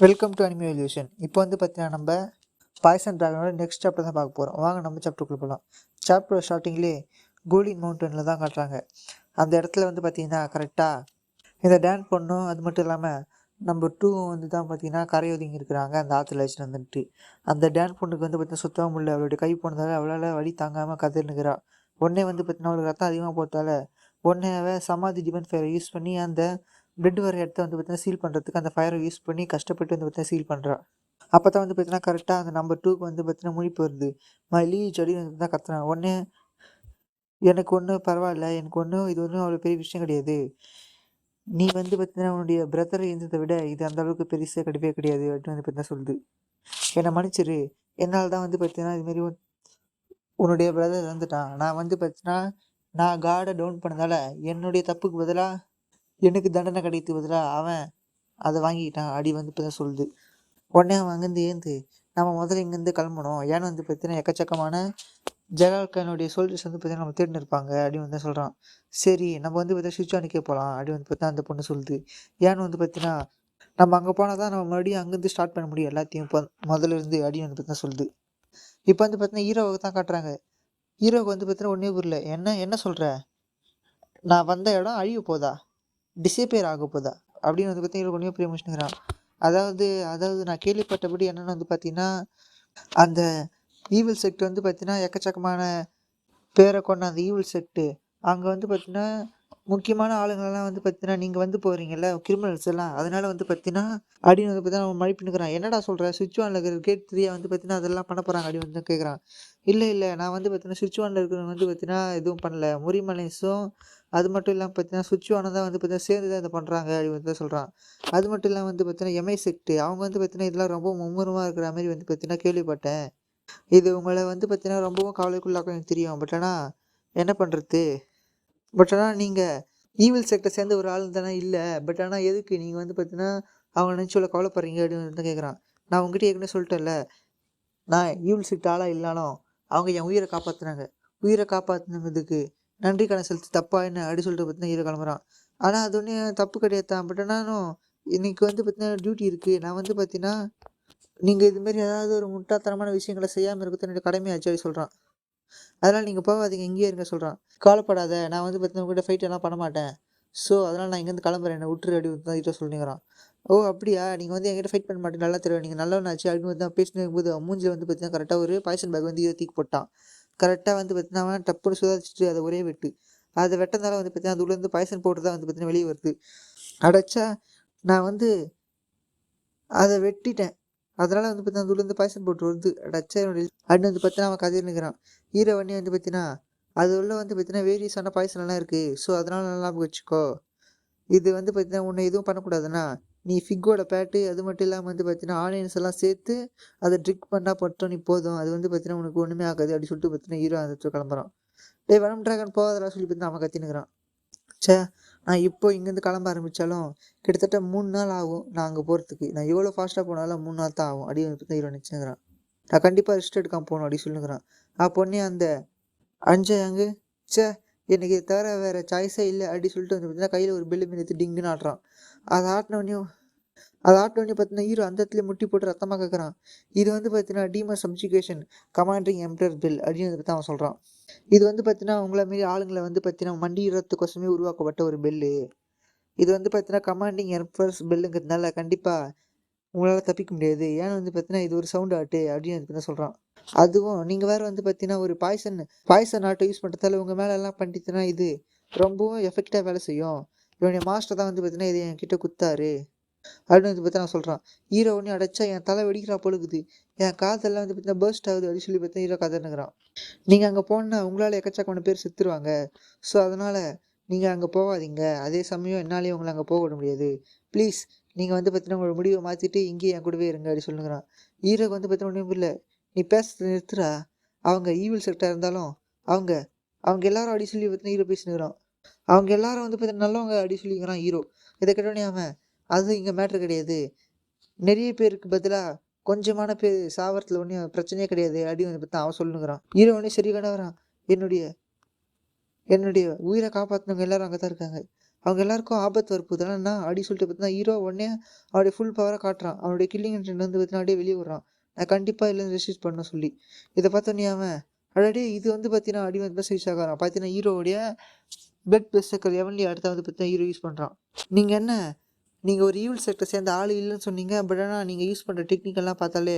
Welcome to anime illusion. இப்போ வந்து பார்த்தீங்கன்னா நம்ம பாய்சன் ட்ராகனோட நெக்ஸ்ட் சாப்டர் தான் பார்க்க போகிறோம். வாங்க நம்ம சாப்டருக்குள்ள போகலாம். சாப்டர் ஸ்டார்டிங்லேயே கோல்டன் மவுண்டனில் தான் காட்டுறாங்க. அந்த இடத்துல வந்து பார்த்தீங்கன்னா கரெக்டாக இந்த டேன் பொண்ணும் அது மட்டும் இல்லாமல் நம்பர் 2 வந்து தான் பார்த்தீங்கன்னா கரை ஒதுங்கி இருக்கிறாங்க. அந்த ஆற்றுல வச்சுட்டு வந்துட்டு அந்த டேன் பொண்ணுக்கு வந்து பார்த்தீங்கன்னா சுத்தமாக முடியல. அவளுடைய கை போனதால் அவளால் வலி தாங்காமல் கதறினுக்கிறா. உடனே வந்து பார்த்தீங்கன்னா அவளுக்கு ரத்தம் அதிகமாக போட்டால உடனே சமாதி டிபன் ஃபயரை யூஸ் பண்ணி அந்த பிளட் வர இடத்த வந்து பார்த்தீங்கன்னா சீல் பண்ணுறதுக்கு அந்த ஃபயரை யூஸ் பண்ணி கஷ்டப்பட்டு வந்து பார்த்தீங்கன்னா சீல் பண்ணுறா. அப்போ தான் வந்து பார்த்தீங்கன்னா கரெக்டாக அந்த நம்பர் 2க்கு வந்து பார்த்தீங்கன்னா முழிப்பு வருது. மலி செடி வந்து தான் கத்துறான். உடனே எனக்கு ஒன்றும் பரவாயில்ல, எனக்கு ஒன்றும் இது ஒன்றும் அவ்வளோ பெரிய விஷயம் கிடையாது. நீ வந்து பார்த்தீங்கன்னா உன்னுடைய பிரதரை இருந்ததை விட இது அந்த அளவுக்கு பெருசாக கிடையவே கிடையாது அப்படின்னு வந்து பார்த்தீங்கன்னா சொல்லுது. என்னை மன்னிச்சிரு, என்னால் தான் வந்து பார்த்தீங்கன்னா இதுமாரி உன்னுடைய பிரதர் இறந்துட்டான். நான் வந்து பார்த்தீங்கன்னா நான் காடை டவுன் பண்ணதால என்னுடைய தப்புக்கு பதிலாக எனக்கு தண்டனை கிடைத்து பதிலாக அவன் அதை வாங்கிக்கிட்டான் அடி வந்து இப்போ தான் சொல்லுது. உடனே அவன் அங்கேருந்து ஏந்து நம்ம முதல்ல இங்கேருந்து கிளம்பணும். ஏன்னா வந்து பார்த்தீங்கன்னா எக்கச்சக்கமான ஜலால்கானுடைய சோல்ஜர்ஸ் வந்து பார்த்தீங்கன்னா நம்ம தேடின்னு இருப்பாங்க அப்படின்னு வந்து சொல்கிறான். சரி நம்ம வந்து பார்த்தீங்கன்னா சுவிட்ச் ஆனிக்கே போகலாம் அப்படின்னு வந்து பார்த்தா அந்த பொண்ணு சொல்லுது. ஏன்னு வந்து பார்த்தீங்கன்னா நம்ம அங்கே போனால் தான் நம்ம மறுபடியும் அங்கேருந்து ஸ்டார்ட் பண்ண முடியும் எல்லாத்தையும் இப்போ முதல்ல இருந்து அப்படின்னு வந்து பார்த்தீங்கன்னா சொல்லுது. இப்போ வந்து பார்த்தீங்கன்னா ஹீரோவுக்கு தான் காட்டுறாங்க. ஹீரோவுக்கு வந்து பார்த்தீங்கன்னா ஒன்றே புரியல. என்ன என்ன சொல்கிற, நான் வந்த இடம் அழிய போதா, டிசேப்பியர் ஆக போதா அப்படின்னு வந்து பார்த்தீங்கன்னா ஒன்றே புரிய முடிச்சுங்கிறான். அதாவது அதாவது நான் கேள்விப்பட்டபடி என்னென்னு வந்து பார்த்தீங்கன்னா அந்த ஈவில் செக்ட் வந்து பார்த்தீங்கன்னா எக்கச்சக்கமான பேரை கொண்ட அந்த ஈவில் செக்ட்டு அங்கே வந்து பார்த்தீங்கன்னா முக்கியமான ஆளுங்களெல்லாம் வந்து பார்த்தீங்கன்னா நீங்கள் வந்து போகிறீங்கல்ல கிரிமினல்ஸ் எல்லாம், அதனால வந்து பார்த்தீங்கன்னா அப்படின்னு வந்து பார்த்தீங்கன்னா அவன் மழுப்பின்னுக்கிறான். என்னடா சொல்கிற, சுவிட்ச் ஆனில் இருக்கிற கேட் 3 வந்து பார்த்தீங்கன்னா அதெல்லாம் பண்ண போகிறாங்க அப்படின்னு வந்து கேட்குறான். இல்லை நான் வந்து பார்த்தீங்கன்னா சுவிட்ச் ஆனில் இருக்கிறவங்க வந்து பார்த்தீங்கன்னா எதுவும் பண்ணல, முறிமலைஸும் அது மட்டும் இல்லாமல் பார்த்தீங்கன்னா சுவிட்ச் ஆனை தான் வந்து பார்த்தீங்கன்னா சேர்ந்து தான் இதை பண்ணுறாங்க அப்படின்னு வந்து சொல்கிறான். அது மட்டும் இல்லாமல் வந்து பார்த்தீங்கன்னா எம்ஐ செக்ட் அவங்க வந்து பார்த்தீங்கன்னா இதெல்லாம் ரொம்ப மும்முரமாக இருக்கிற மாதிரி வந்து பார்த்தீங்கன்னா கேள்விப்பட்டேன். இது உங்களை வந்து பார்த்தீங்கன்னா ரொம்பவும் கவலைக்குள்ளாக்கும் எனக்கு தெரியும். பட் ஆனால் என்ன பண்ணுறது, பட் ஆனால் நீங்கள் ஈவில் செக்டை சேர்ந்த ஒரு ஆள் தானே. இல்லை பட் ஆனால் எதுக்கு நீங்கள் வந்து பார்த்தீங்கன்னா அவங்க நினச்சி இவ்வளோ கவலைப்படுறீங்க அப்படின்னு வந்து கேட்குறான். நான் உங்ககிட்ட ஏற்கனவே சொல்லிட்டேன்ல, நான் ஈவில் செக்ட் ஆளாக இல்லைனாலும் அவங்க என் உயிரை காப்பாற்றினாங்க. உயிரை காப்பாற்றினதுக்கு நன்றி கடன் செலுத்தி தப்பா என்ன அப்படி சொல்லிட்டு பார்த்தீங்கன்னா ஹீரோ கிளம்புறான். ஆனால் அது ஒன்றும் தப்பு கிடையாது தான். பட் ஆனாலும் இன்னைக்கு வந்து பார்த்தீங்கன்னா டியூட்டி இருக்குது. நான் வந்து பார்த்தீங்கன்னா நீங்கள் இதுமாரி ஏதாவது ஒரு முட்டாள்தனமான விஷயங்களை செய்யாமல் இருக்கிறது என்னோட கடமையாச்சு அப்படி சொல்கிறான். அதனால் நீங்கள் போகாதீங்க, இங்கேயே இருங்க சொல்கிறான். கவலைப்படாத, நான் வந்து பார்த்தீங்கன்னா உங்கள்கிட்ட ஃபைட் எல்லாம் பண்ண மாட்டேன். ஸோ அதனால் நான் இங்கேருந்து கிளம்புறேன், என்னை விட்டுரு அப்படின்னு தான் கிட்ட சொல்லிங்கிறான். ஓ அப்படியா, நீங்கள் வந்து என்கிட்ட ஃபைட் பண்ண மாட்டேன், நல்லா தெரியும், நீங்கள் நல்லவனாச்சு அப்படின்னு வந்து தான் பேசினு இருக்கும்போது மூஞ்சில் வந்து பார்த்தீங்கன்னா கரெக்டாக ஒரு பாய்சன் பேக் வந்து தூக்கி போட்டான். கரெக்டாக வந்து பார்த்தீங்கன்னா அவன் டப்புன்னு சுதாரிச்சுட்டு அதை ஒரே வெட்டு. அதை வெட்டனால வந்து பார்த்தீங்கன்னா அது உள்ளேருந்து பாய்சன் பவுடர் தான் வந்து பார்த்தீங்கன்னா வெளியே வருது. அடைச்சா நான் வந்து அதை வெட்டிட்டேன், அதனால் வந்து பார்த்தீங்கன்னா அது உள்ளேருந்து பாய்சன் பவுடர் வருது அடைச்சா அப்படின்னு வந்து பார்த்தீங்கன்னா அவன் கதையில் நிற்கிறான். ஹீரோ வண்டி வந்து பார்த்தீங்கன்னா அது உள்ள வந்து பார்த்தீங்கன்னா வேரியஸான பாய்சன் எல்லாம் இருக்குது. ஸோ அதனால் நல்லா வச்சுக்கோ. இது வந்து பார்த்தீங்கன்னா உன்னை எதுவும் பண்ணக்கூடாதுன்னா நீ ஃபிக்கோட பேட்டு அது மட்டும் இல்லாமல் வந்து பார்த்தீங்கன்னா ஆனியன்ஸ் எல்லாம் சேர்த்து அதை ட்ரிக் பண்ணால் பட்டோம் நீ போதும், அது வந்து பார்த்தீங்கன்னா உனக்கு ஒன்றுமே ஆகாது அப்படி சொல்லிட்டு பார்த்தீங்கன்னா ஹீரோ அந்த கிளம்புறான். டேய் வெனம் டிராகன் போகாதடா சொல்லி பார்த்தீங்கன்னா அவன் கத்தினுக்கிறான். சே, நான் இப்போ இங்கேருந்து கிளம்ப ஆரம்பித்தாலும் கிட்டத்தட்ட 3 நாள் ஆகும் நான் அங்கே போகிறதுக்கு. நான் எவ்வளோ ஃபாஸ்ட்டாக போனாலும் 3 நாள் தான் ஆகும் அப்படின்னு வந்து ஹீரோ நினச்சினுக்கிறான். நான் கண்டிப்பாக ரெஸ்ட் எடுக்காமல் போகணும் அப்படி சொல்லுங்கிறான். பொண்ணே அந்த அஞ்சு சே, எனக்கு இதை தவிர வேறு சாய்ஸே இல்லை அப்படி சொல்லிட்டு வந்து பார்த்தீங்கன்னா கையில் ஒரு பெல்லு மீன் எடுத்து டிங்குன்னு ஆடுறான். அதை ஆட்டினோடனையும் பார்த்தீங்கன்னா ஹீரோ அந்த இடத்துல முட்டி போட்டு ரத்தமாக கேட்குறான். இது வந்து பார்த்தீங்கன்னா டீமர் சப்ஜுகேஷன் கமாண்டரிங் எம்ப்ரர் பெல் அப்படின்னு பற்றி அவன் சொல்கிறான். இது வந்து பார்த்தீங்கன்னா உங்களை மாரி ஆளுங்களை வந்து பார்த்தீங்கன்னா மண்டிடுறதுக்கோசமே உருவாக்கப்பட்ட ஒரு பெல்லு. இது வந்து பார்த்தீங்கன்னா கமாண்டிங் எம்ப்ரர்ஸ் பெல்லுங்கிறதுனால கண்டிப்பாக உங்களால் தப்பிக்க முடியாது. ஏன்னா வந்து பார்த்தீங்கன்னா இது ஒரு சவுண்ட் ஆட்டு அப்படின்னு வந்து சொல்கிறான். அதுவும் நீங்கள் வேறு வந்து பார்த்தீங்கன்னா ஒரு பாய்சன் ஆட்டை யூஸ் பண்ணுறதால உங்கள் மேலே எல்லாம் பண்ணிட்டுனா இது ரொம்பவும் எஃபெக்டாக வேலை செய்யும். இவனுடைய மாஸ்டர் தான் வந்து பார்த்தீங்கன்னா இது என்கிட்ட குத்தாரு அப்படின்னு வந்து பார்த்தா நான் சொல்கிறான். ஹீரோ ஒன்று அடைச்சா என் தலை வெடிக்கிறா பொழுகுது, என் காதெல்லாம் வந்து பார்த்தீங்கன்னா பர்ஸ்ட் ஆகுது அப்படின்னு சொல்லி பார்த்தா ஹீரோ கதைன்னுக்கிறான். நீங்கள் அங்கே போனால் உங்களால் எக்கச்சக்கமான பேர் செத்துருவாங்க. ஸோ அதனால் நீங்கள் அங்கே போகாதீங்க. அதே சமயம் என்னாலேயும் உங்களை அங்கே போக விட முடியாது. ப்ளீஸ் நீங்கள் வந்து பார்த்தீங்கன்னா உங்களோட முடிவை மாற்றிட்டு இங்கேயே என் கூடவே இருங்க அப்படி சொல்லுங்கிறான். ஹீரோக்கு வந்து பார்த்தீங்கன்னா ஒன்றும் இல்லை, நீ பேசுறது நிறுத்துறா. அவங்க ஈவில் செக்டாக இருந்தாலும் அவங்க அவங்க எல்லாரும் அப்படி சொல்லி பார்த்தீங்கன்னா ஹீரோ பேசினுக்கிறான். அவங்க எல்லாரும் வந்து பார்த்தீங்கன்னா நல்லவங்க அப்படி சொல்லிக்கிறான் ஹீரோ. இதை கேட்டோடனே அவன் அது இங்கே மேட்ரு கிடையாது, நிறைய பேருக்கு பதிலாக கொஞ்சமான பேர் சாவரத்தில் ஒன்றும் பிரச்சனையே கிடையாது அப்படின்னு வந்து பார்த்தா அவன் சொல்லுங்கிறான். ஹீரோ ஒன்றே சரி கண்டவரான். என்னுடைய உயிரை காப்பாற்றினவங்க எல்லாரும் அங்கே தான் இருக்காங்க. அவங்க எல்லாருக்கும் ஆபத்து வரப்போகுது என்னன்னா அப்படி சொல்லிட்டு பார்த்தீங்கன்னா ஹீரோ உடனே அவருடைய ஃபுல் பவரை காட்டுறான். அவனுடைய கில்லிங் இன்டென்ட் வந்து பார்த்தீங்கன்னா அப்படியே வெளியே விடுறான். நான் கண்டிப்பாக இல்லை ரெசிஸ்ட் பண்ண சொல்லி இதை பார்த்தோன்னே அவன் ஆல்ரெடி இது வந்து பார்த்தீங்கன்னா அடி வந்து சைஸ் ஆகிறான். பார்த்தீங்கன்னா ஹீரோடைய பிளட் பெஸ்டக்கர் எவன்லி அடுத்த வந்து பார்த்தீங்கன்னா ஹீரோ யூஸ் பண்ணுறான். நீங்கள் என்ன நீங்கள் ஒரு ஈவில் செக்டர் சேர்ந்த ஆள் இல்லைன்னு சொன்னீங்க. பட் ஆனால் நீங்கள் யூஸ் பண்ணுற டெக்னிக்கெல்லாம் பார்த்தாலே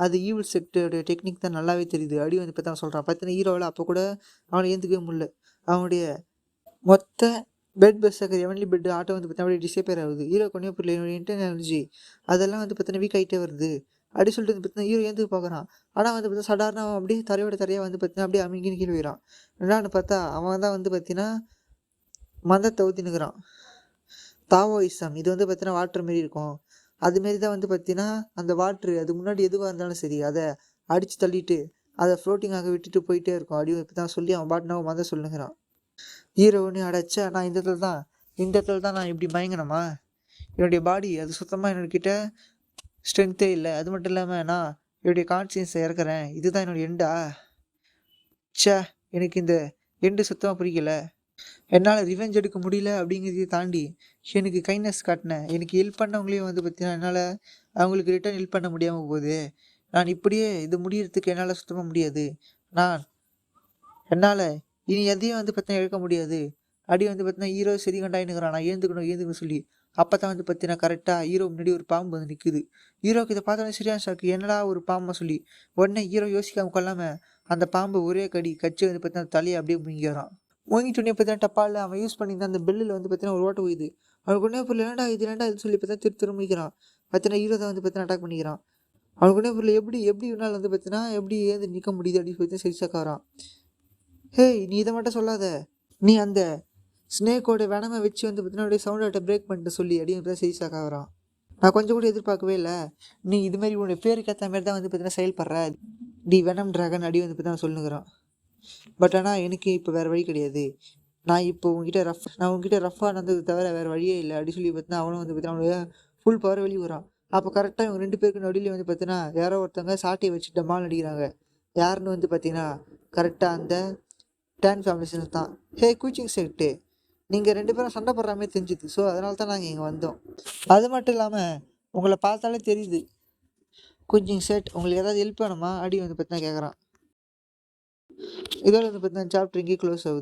அது ஈவில் செக்டருடைய டெக்னிக் தான் நல்லாவே தெரியுது. அடி வந்து பார்த்தா சொல்கிறான். பார்த்தீங்கன்னா ஹீரோவில் அப்போ கூட அவனை ஏற்றுக்கவே முடியல. அவனுடைய மொத்த பெட் பெஸ்டக்கர் எவன்லி பெட் ஆட்டோ வந்து பார்த்தீங்கன்னா அப்படியே டிசேப்பேர் ஆகுது. ஹீரோ கொண்டே புரியல என்னுடைய இன்டர்னல் எனர்ஜி அதெல்லாம் வந்து பார்த்தீங்கன்னா வீக் ஆகிட்டே வருது. அப்படி சொல்லிட்டு வந்து பார்த்தீங்கன்னா ஹீரோ ஏந்துக்கு பார்க்குறான். ஆனால் வந்து பார்த்தீங்கன்னா சாதாரண அப்படியே தரையோட தரையாக வந்து பார்த்தீங்கன்னா அப்படியே அமைங்கின்னு கீழே போயிடான். என்னன்னு பார்த்தா அவன் தான் வந்து பார்த்தீங்கன்னா மந்தத்தை ஊற்றினுக்கிறான். தாவோயிசம் இது வந்து பார்த்தீங்கன்னா வாட்டர் மாரி இருக்கும். அதுமாரி தான் வந்து பார்த்தீங்கன்னா அந்த வாட்ரு அது முன்னாடி எதுவாக இருந்தாலும் சரி அதை அடித்து தள்ளிட்டு அதை ஃப்ளோட்டிங்காக விட்டுட்டு போயிட்டே இருக்கும். அப்படி இப்போ தான் சொல்லி அவன் பாட்டினாவும் மந்த சொல்லுங்கிறான். ஹீரோன்னு அடைச்சா நான் இந்த இடத்துல தான் நான் இப்படி மயங்கினமா. என்னுடைய பாடி அது சுத்தமாக என்னோடக்கிட்ட ஸ்ட்ரென்த்தே இல்லை. அது மட்டும் இல்லாமல் நான் என்னுடைய கான்சியன்ஸை இறக்குறேன். இதுதான் என்னுடைய எண்டா. ச்சே எனக்கு இந்த எண்டு சுத்தமாக பிடிக்கல. என்னால் ரிவெஞ்ச் எடுக்க முடியல அப்படிங்கிறதையும் தாண்டி எனக்கு கைண்ட்னஸ் காட்டினேன். எனக்கு ஹெல்ப் பண்ணவங்களையும் வந்து பார்த்தீங்கன்னா என்னால் அவங்களுக்கு ரிட்டர்ன் ஹெல்ப் பண்ண முடியாமல் போகுது. நான் இப்படியே இது முடியறதுக்கு என்னால் சுத்தமாக முடியாது. என்னால் இனி எதையும் வந்து பார்த்தீங்கன்னா இழக்க முடியாது. அப்படி வந்து பார்த்தீங்கன்னா ஹீரோ சரி கண்டாயினுக்கிறான். நான் ஏந்துக்கணும் சொல்லி அப்போ தான் வந்து பார்த்தீங்கன்னா கரெக்டாக ஹீரோ முன்னாடி ஒரு பாம்பு வந்து நிற்குது. ஹீரோக்கு இதை பார்த்தோன்னே சரியான ஷாக்கு. என்னடா ஒரு பாம்பை சொல்லி உடனே ஹீரோ யோசிக்காம கொள்ளாமல் அந்த பாம்பு ஒரே கட்சி வந்து பார்த்தீங்கன்னா தலையை அப்படியே முங்கிடுறான். மூங்கிட்டோடனே பார்த்தீங்கன்னா டப்பால் அவன் யூஸ் பண்ணியிருந்த அந்த பெல்லில் வந்து பார்த்தீங்கன்னா ஒரு ஓட்ட போயிடுது. அவனுக்கு உடனே பொருள் என்னடா இது சொல்லி பார்த்தா திரு முடிக்கிறான். பார்த்தீங்கன்னா ஹீரோ தான் வந்து பார்த்தீங்கன்னா அட்டாக் பண்ணிக்கிறான். அவனுக்கு உடனே பொருள் எப்படி இவனால் வந்து பார்த்தீங்கன்னா எப்படி ஏந்து நிற்க முடியுது அப்படின்னு சொல்லி சரிசாக்காரான். ஹேய் நீ இதை மட்டும் சொல்லாத. நீ அந்த ஸ்னேக்கோட வெனமை வச்சு வந்து பார்த்தீங்கன்னா அப்படியே சவுண்ட் ஆட்டை பிரேக் பண்ணிட்டு சொல்லி அப்படின்னு தான் சரிசாக்காரான். நான் கொஞ்சம் கூட எதிர்பார்க்கவே இல்லை. நீ இதுமாரி உன்னுடைய பேருக்கு ஏற்ற மாதிரி தான் வந்து பார்த்தீங்கன்னா செயல்படுற. டி வெனம் ட்ராகன் அடி வந்து பார்த்தீங்கன்னா சொல்லுங்கிறான். பட் ஆனால் எனக்கு இப்போ வேறு வழி கிடையாது. நான் உங்ககிட்ட ரஃபாக நடந்தது தவிர வேறு வழியே இல்லை அப்படி சொல்லி பார்த்தீங்கன்னா அவனும் வந்து பார்த்தீங்கன்னா அவனுடைய ஃபுல் பவர் வெளியே வரான். அப்போ கரெக்டாக இவங்க 2 பேருக்கு நடுவில் வந்து பார்த்தீங்கன்னா யாரோ ஒருத்தவங்க சாட்டியை வச்சு டமால் அடிக்கிறாங்க. யாருன்னு வந்து பார்த்தீங்கன்னா கரெக்டாக அந்த டேன் ஃபேமிலிஸ் தான். ஹே கூச்சிங் செட்டு நீங்கள் 2 பேரும் சண்டை போடுற மாதிரி தெரிஞ்சுது. ஸோ அதனால தான் நாங்கள் இங்கே வந்தோம். அது மட்டும் இல்லாமல் உங்களை பார்த்தாலே தெரியுது. கூச்சிங் செட் உங்களுக்கு ஏதாவது ஹெல்ப் வேணுமா அப்படி வந்து பார்த்தீங்கன்னா கேட்குறான். இதோட வந்து பார்த்தீங்கன்னா சாப்டர் இங்கே க்ளோஸ் ஆகுது.